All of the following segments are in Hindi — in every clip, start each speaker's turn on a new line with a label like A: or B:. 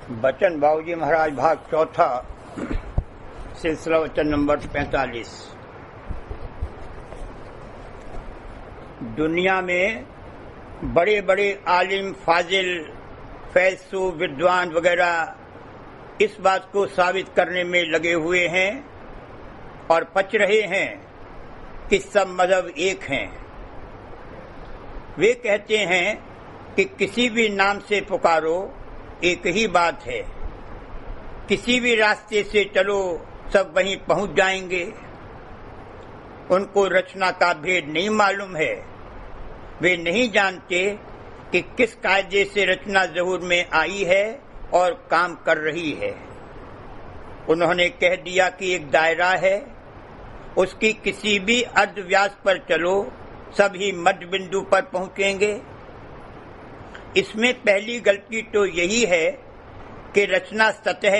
A: बचन बाबूजी महाराज भाग चौथा, सिलसिला वचन नंबर 45। दुनिया में बड़े बड़े आलिम, फाजिल, फैसू, विद्वान वगैरह इस बात को साबित करने में लगे हुए हैं और पच रहे हैं कि सब मजहब एक हैं। वे कहते हैं कि किसी भी नाम से पुकारो एक ही बात है, किसी भी रास्ते से चलो सब वहीं पहुंच जाएंगे। उनको रचना का भेद नहीं मालूम है। वे नहीं जानते कि किस कायदे से रचना ज़हूर में आई है और काम कर रही है। उन्होंने कह दिया कि एक दायरा है, उसकी किसी भी अर्धव्यास पर चलो सभी मध्य बिंदु पर पहुंचेंगे। इसमें पहली गलती तो यही है कि रचना सतह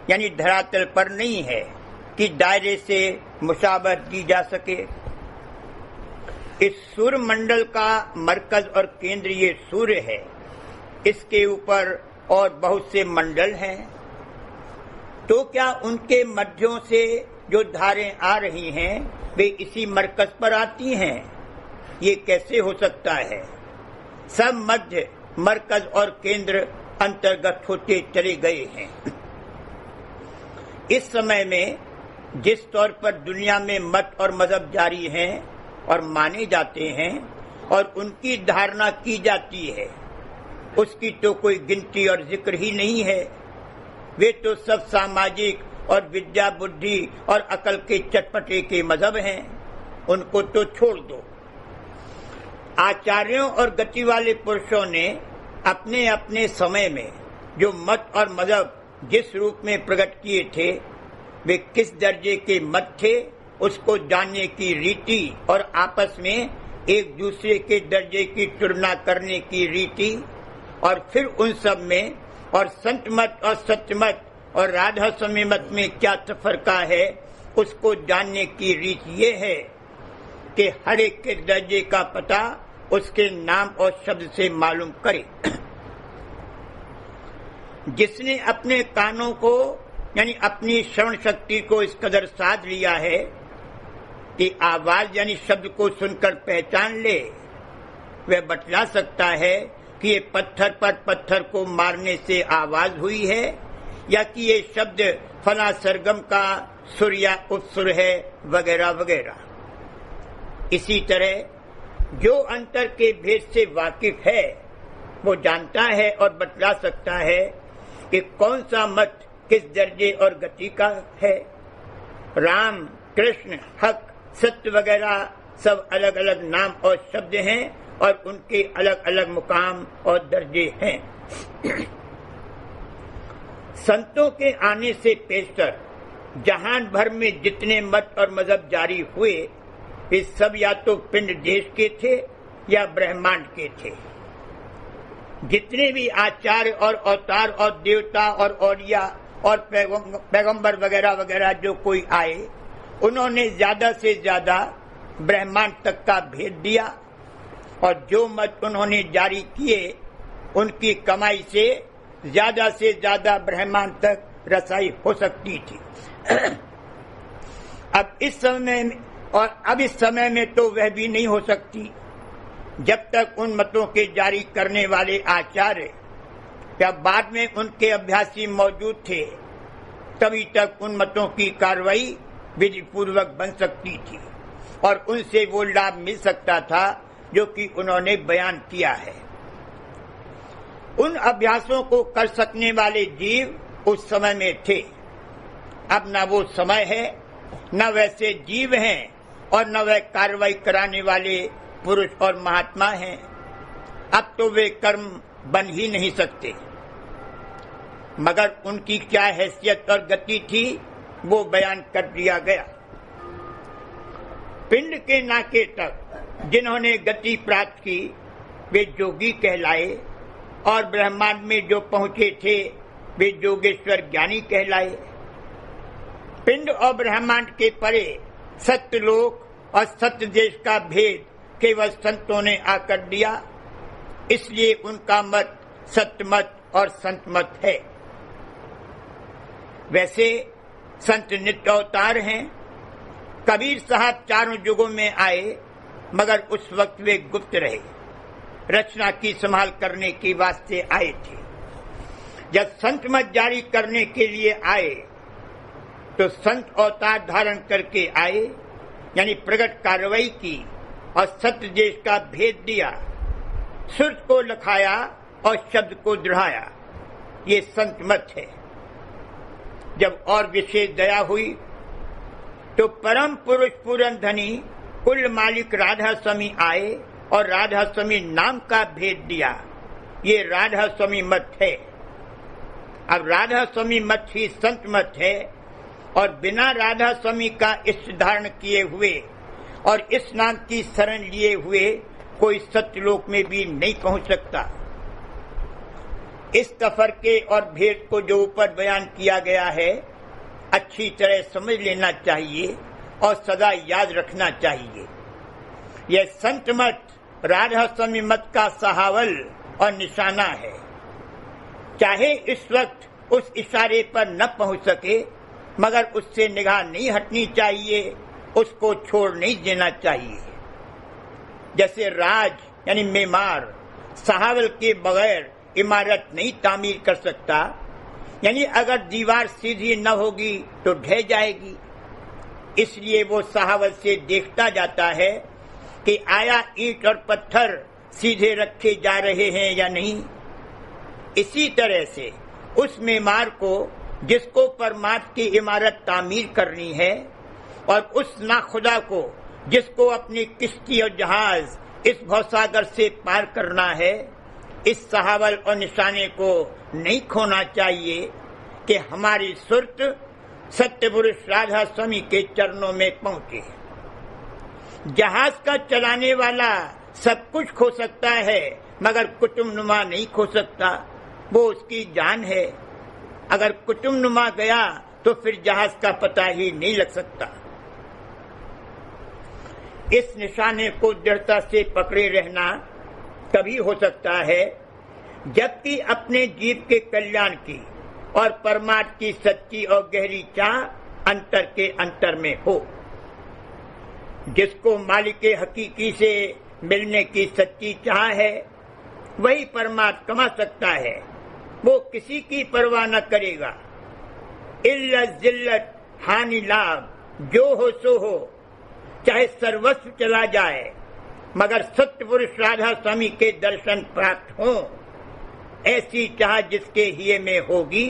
A: यानी धरातल पर नहीं है कि दायरे से मुशाबहत की जा सके। इस सूर्य मंडल का मरकज और केंद्र ये सूर्य है। इसके ऊपर और बहुत से मंडल हैं। तो क्या उनके मध्यों से जो धारें आ रही हैं वे इसी मरकज पर आती हैं? ये कैसे हो सकता है? सब मध्य, मरकज और केंद्र अंतर्गत होते चले गए हैं। इस समय में जिस तौर पर दुनिया में मत और मजहब जारी हैं और माने जाते हैं और उनकी धारणा की जाती है, उसकी तो कोई गिनती और जिक्र ही नहीं है। वे तो सब सामाजिक और विद्या, बुद्धि और अकल के चटपटे के मजहब हैं। उनको तो छोड़ दो। आचार्यों और गति वाले पुरुषों ने अपने अपने समय में जो मत और मजहब जिस रूप में प्रकट किए थे, वे किस दर्जे के मत थे उसको जानने की रीति और आपस में एक दूसरे के दर्जे की तुलना करने की रीति, और फिर उन सब में और संत मत और सत्य मत और राधा स्वामी मत में क्या तफरका है उसको जानने की रीति ये है कि हर एक के दर्जे का पता उसके नाम और शब्द से मालूम करे। जिसने अपने कानों को यानी अपनी श्रवण शक्ति को इस कदर साध लिया है कि आवाज यानी शब्द को सुनकर पहचान ले, वह बतला सकता है कि ये पत्थर पर पत्थर को मारने से आवाज हुई है या कि ये शब्द फला सरगम का सुर या उत्सुर है वगैरह वगैरह। इसी तरह जो अंतर के भेद से वाकिफ है वो जानता है और बतला सकता है कि कौन सा मत किस दर्जे और गति का है। राम, कृष्ण, हक, सत्य वगैरह सब अलग अलग नाम और शब्द हैं और उनके अलग अलग मुकाम और दर्जे हैं। संतों के आने से पेशतर जहान भर में जितने मत और मजहब जारी हुए वे सब या तो पिंड देश के थे या ब्रह्मांड के थे। जितने भी आचार्य और अवतार और देवता और औलिया और पैगंबर वगैरह वगैरह जो कोई आए, उन्होंने ज्यादा से ज्यादा ब्रह्मांड तक का भेद दिया और जो मत उन्होंने जारी किए उनकी कमाई से ज्यादा ब्रह्मांड तक रसाई हो सकती थी। अब इस समय में तो वह भी नहीं हो सकती। जब तक उन मतों के जारी करने वाले आचार्य या बाद में उनके अभ्यासी मौजूद थे, तभी तक उन मतों की कार्रवाई विधि पूर्वक बन सकती थी और उनसे वो लाभ मिल सकता था जो कि उन्होंने बयान किया है। उन अभ्यासों को कर सकने वाले जीव उस समय में थे। अब न वो समय है, न वैसे जीव हैं और न वह कार्रवाई कराने वाले पुरुष और महात्मा हैं। अब तो वे कर्म बन ही नहीं सकते। मगर उनकी क्या हैसियत और गति थी वो बयान कर दिया गया। पिंड के नाके तक जिन्होंने गति प्राप्त की वे जोगी कहलाए और ब्रह्मांड में जो पहुंचे थे वे जोगेश्वर ज्ञानी कहलाए। पिंड और ब्रह्मांड के परे सत्य लोक और सत्य देश का भेद केवल संतों ने आकर दिया, इसलिए उनका मत सत्य मत और संत मत है। वैसे संत नित्य अवतार हैं। कबीर साहब चारों युगों में आए, मगर उस वक्त वे गुप्त रहे, रचना की संभाल करने के वास्ते आए थे। जब संत मत जारी करने के लिए आए तो संत अवतार धारण करके आए, यानी प्रकट कार्रवाई की और सत्य देश का भेद दिया, सुर को लखाया और शब्द को दृढ़ाया। ये संत मत है। जब और विशेष दया हुई तो परम पुरुष पूरन धनी कुल मालिक राधा स्वामी आए और राधा स्वामी नाम का भेद दिया। ये राधा स्वामी मत है। अब राधा स्वामी मत ही संत मत है, और बिना राधा स्वामी का इष्ट धारण किए हुए और इस नाम की शरण लिए हुए कोई सत्यलोक में भी नहीं पहुंच सकता। इस तफरके और भेद को जो ऊपर बयान किया गया है, अच्छी तरह समझ लेना चाहिए और सदा याद रखना चाहिए। यह संत मत राधा स्वामी मत का सहावल और निशाना है। चाहे इस वक्त उस इशारे पर न पहुंच सके, मगर उससे निगाह नहीं हटनी चाहिए, उसको छोड़ नहीं देना चाहिए। जैसे राज यानी मेमार सहावल के बगैर इमारत नहीं तामीर कर सकता, यानी अगर दीवार सीधी न होगी तो ढह जाएगी। इसलिए वो सहावल से देखता जाता है कि आया ईंट और पत्थर सीधे रखे जा रहे हैं या नहीं। इसी तरह से उस मेमार को, जिसको परमात्मा की इमारत तामीर करनी है, और उस नाखुदा को, जिसको अपनी किश्ती और जहाज इस भवसागर से पार करना है, इस सहावल और निशाने को नहीं खोना चाहिए कि हमारी सुरत सत्य पुरुष राधा स्वामी के चरणों में पहुंचे। जहाज का चलाने वाला सब कुछ खो सकता है, मगर कुतुबनुमा नहीं खो सकता। वो उसकी जान है। अगर कुतुबनुमा गया तो फिर जहाज का पता ही नहीं लग सकता। इस निशाने को दृढ़ता से पकड़े रहना तभी हो सकता है जबकि अपने जीव के कल्याण की और परमात्मा की सच्ची और गहरी चाह अंतर के अंतर में हो। जिसको मालिक हकीकी से मिलने की सच्ची चाह है, वही परमात्मा कमा सकता है। वो किसी की परवाह न करेगा। इल्लत जिल्लत हानि लाभ जो हो सो हो, चाहे सर्वस्व चला जाए, मगर सत्य पुरुष राधा स्वामी के दर्शन प्राप्त हों। ऐसी चाह जिसके हिये में होगी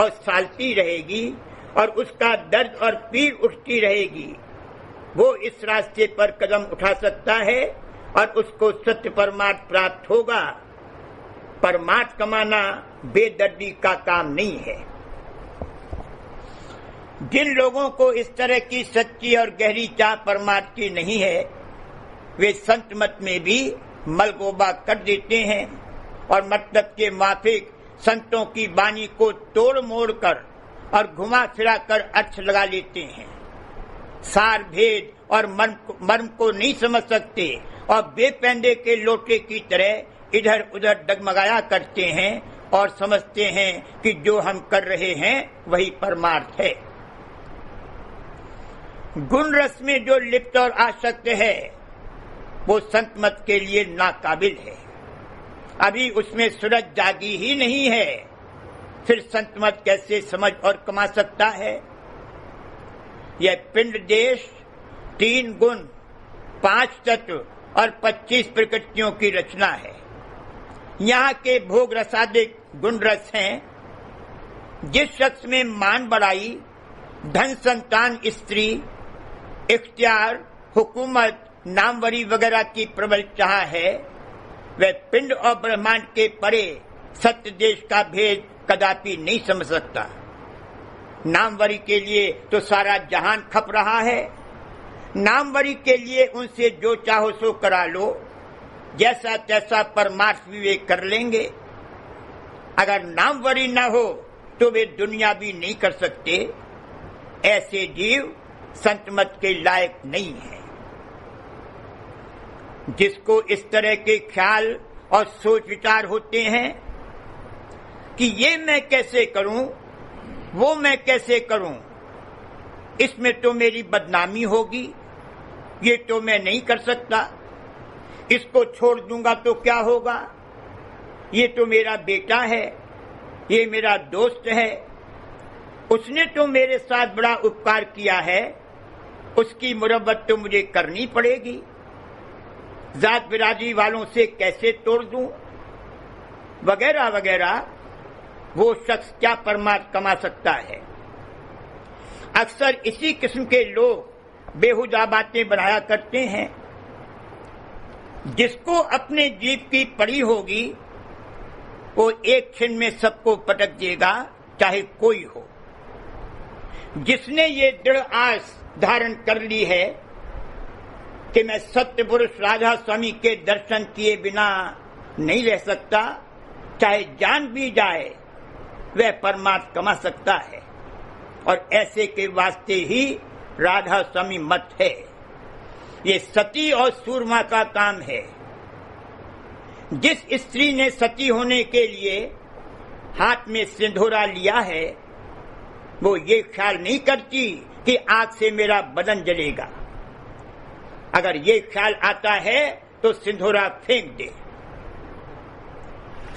A: और सालती रहेगी और उसका दर्द और पीड़ उठती रहेगी, वो इस रास्ते पर कदम उठा सकता है और उसको सत्य परमात्मा प्राप्त होगा। परमात्मा कमाना बेदर्दी का काम नहीं है। जिन लोगों को इस तरह की सच्ची और गहरी चाह परमात्मा की नहीं है, वे संत मत में भी मलगोबा कर देते हैं और मतलब के माफिक संतों की वाणी को तोड़ मोड़ कर और घुमा फिरा कर अर्थ लगा लेते हैं। सार भेद और मर्म को नहीं समझ सकते और बेपैंदे के लोटे की तरह इधर उधर डगमगाया करते हैं और समझते हैं कि जो हम कर रहे हैं वही परमार्थ है। गुण रस में जो लिप्त और आसक्त है, वो संत मत के लिए नाकाबिल है। अभी उसमें सूरज जागी ही नहीं है, फिर संत मत कैसे समझ और कमा सकता है। यह पिंड देश 3 गुण 5 तत्व और 25 प्रकृतियों की रचना है। यहाँ के भोग रसादिक गुण रस हैं। जिस शख्स में मान बढ़ाई, धन, संतान, स्त्री, इख्तियार, हुकूमत, नामवरी वगैरह की प्रबल चाह है, वह पिंड और ब्रह्मांड के परे सत्य देश का भेद कदापि नहीं समझ सकता। नामवरी के लिए तो सारा जहान खप रहा है। नामवरी के लिए उनसे जो चाहो सो करा लो, जैसा तैसा परमार्थ विवेक कर लेंगे। अगर नामवरी न हो तो वे दुनिया भी नहीं कर सकते। ऐसे जीव संत मत के लायक नहीं है। जिसको इस तरह के ख्याल और सोच विचार होते हैं कि ये मैं कैसे करूं, वो मैं कैसे करूं? इसमें तो मेरी बदनामी होगी, ये तो मैं नहीं कर सकता। इसको छोड़ दूंगा तो क्या होगा? ये तो मेरा बेटा है, ये मेरा दोस्त है, उसने तो मेरे साथ बड़ा उपकार किया है, उसकी मुरब्बत तो मुझे करनी पड़ेगी। जात बिरादरी वालों से कैसे तोड़ दूं? वगैरह वगैरह। वो शख्स क्या परमार्थ कमा सकता है? अक्सर इसी किस्म के लोग बेहुदा बातें बनाया करते हैं। जिसको अपने जीव की पड़ी होगी वो एक क्षण में सबको पटक देगा, चाहे कोई हो। जिसने ये दृढ़ आस धारण कर ली है कि मैं सत्य पुरुष राधा स्वामी के दर्शन किए बिना नहीं रह सकता, चाहे जान भी जाए, वह परमार्थ कमा सकता है। और ऐसे के वास्ते ही राधा स्वामी मत है। ये सती और सूरमा का काम है। जिस स्त्री ने सती होने के लिए हाथ में सिंदूरा लिया है, वो ये ख्याल नहीं करती कि आग से मेरा बदन जलेगा। अगर ये ख्याल आता है तो सिंदूरा फेंक दे।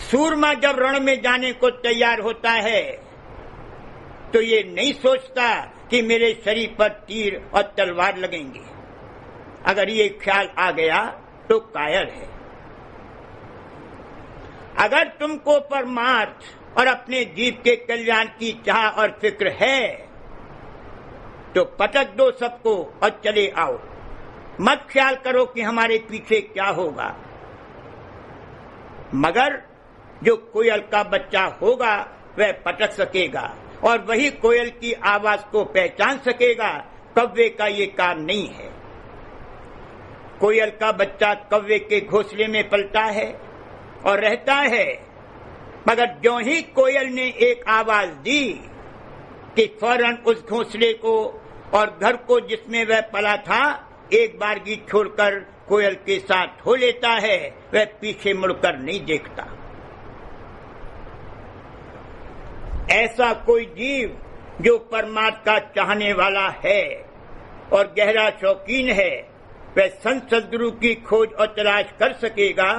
A: सूरमा जब रण में जाने को तैयार होता है तो ये नहीं सोचता कि मेरे शरीर पर तीर और तलवार लगेंगे। अगर ये ख्याल आ गया तो कायर है। अगर तुमको परमार्थ और अपने जीव के कल्याण की चाह और फिक्र है तो पटक दो सबको और चले आओ। मत ख्याल करो कि हमारे पीछे क्या होगा। मगर जो कोयल का बच्चा होगा वह पटक सकेगा और वही कोयल की आवाज को पहचान सकेगा। कौवे का ये काम नहीं है। कोयल का बच्चा कौवे के घोंसले में पलता है और रहता है, मगर ज्यों ही कोयल ने एक आवाज दी कि फौरन उस घोंसले को और घर को जिसमें वह पला था एक बारगी छोड़कर कोयल के साथ हो लेता है। वह पीछे मुड़कर नहीं देखता। ऐसा कोई जीव जो परमात्मा का चाहने वाला है और गहरा शौकीन है, वह संत सद्गुरु की खोज और तलाश कर सकेगा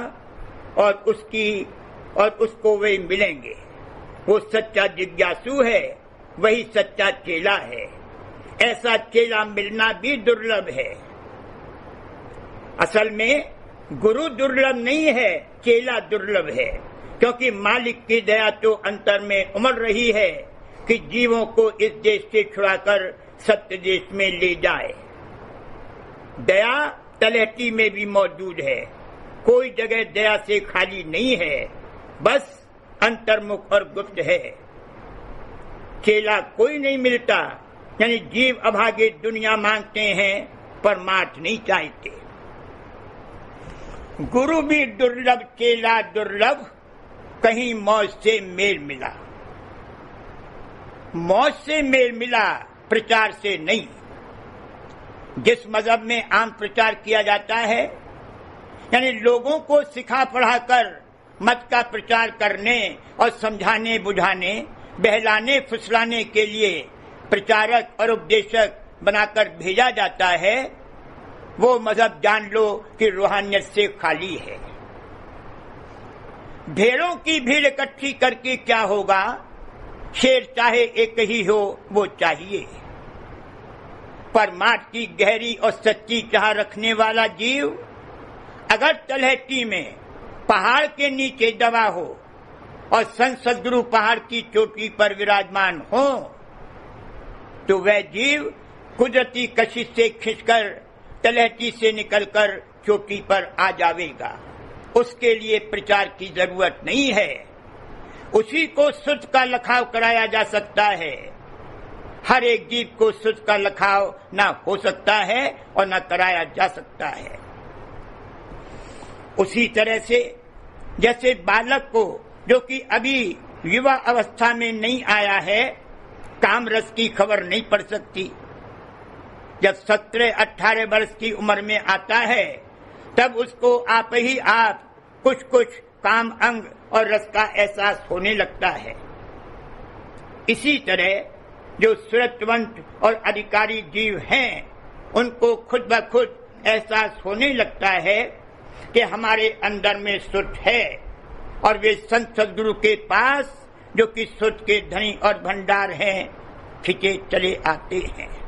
A: और उसको वे मिलेंगे। वो सच्चा जिज्ञासु है, वही सच्चा चेला है। ऐसा चेला मिलना भी दुर्लभ है। असल में गुरु दुर्लभ नहीं है, चेला दुर्लभ है। क्योंकि मालिक की दया तो अंतर में उमड़ रही है कि जीवों को इस देश से छुड़ाकर सत्य देश में ले जाए। दया तलहटी में भी मौजूद है। कोई जगह दया से खाली नहीं है, बस अंतर्मुख और गुप्त है। चेला कोई नहीं मिलता, यानी जीव अभागे दुनिया मांगते हैं, परमार्थ नहीं चाहते। गुरु भी दुर्लभ, चेला दुर्लभ, कहीं मौज से मेल मिला। मौज से मेल मिला, प्रचार से नहीं। जिस मजहब में आम प्रचार किया जाता है, यानी लोगों को सिखा पढ़ाकर मत का प्रचार करने और समझाने बुझाने, बहलाने फुसलाने के लिए प्रचारक और उपदेशक बनाकर भेजा जाता है, वो मजहब जान लो कि रूहानियत से खाली है। भेड़ों की भीड़ इकट्ठी करके क्या होगा? शेर चाहे एक ही हो, वो चाहिए। परमार्थ की गहरी और सच्ची चाह रखने वाला जीव अगर तलहटी में पहाड़ के नीचे दबा हो और संत सद्गुरु पहाड़ की चोटी पर विराजमान हो, तो वह जीव कुदरती कशिश से खिंचकर तलहटी से निकलकर चोटी पर आ जाएगा। उसके लिए प्रचार की जरूरत नहीं है। उसी को सुध का लखाव कराया जा सकता है। हर एक जीव को सुध का लखाव न हो सकता है और न कराया जा सकता है। उसी तरह से जैसे बालक को, जो कि अभी युवा अवस्था में नहीं आया है, काम रस की खबर नहीं पड़ सकती। जब 17-18 वर्ष की उम्र में आता है, तब उसको आप ही आप कुछ कुछ काम अंग और रस का एहसास होने लगता है। इसी तरह जो सुरतवंत और अधिकारी जीव हैं, उनको खुद ब खुद एहसास होने लगता है कि हमारे अंदर में सुर है, और वे संत सदगुरु के पास, जो कि सुर के धनी और भंडार हैं, खिंचे चले आते हैं।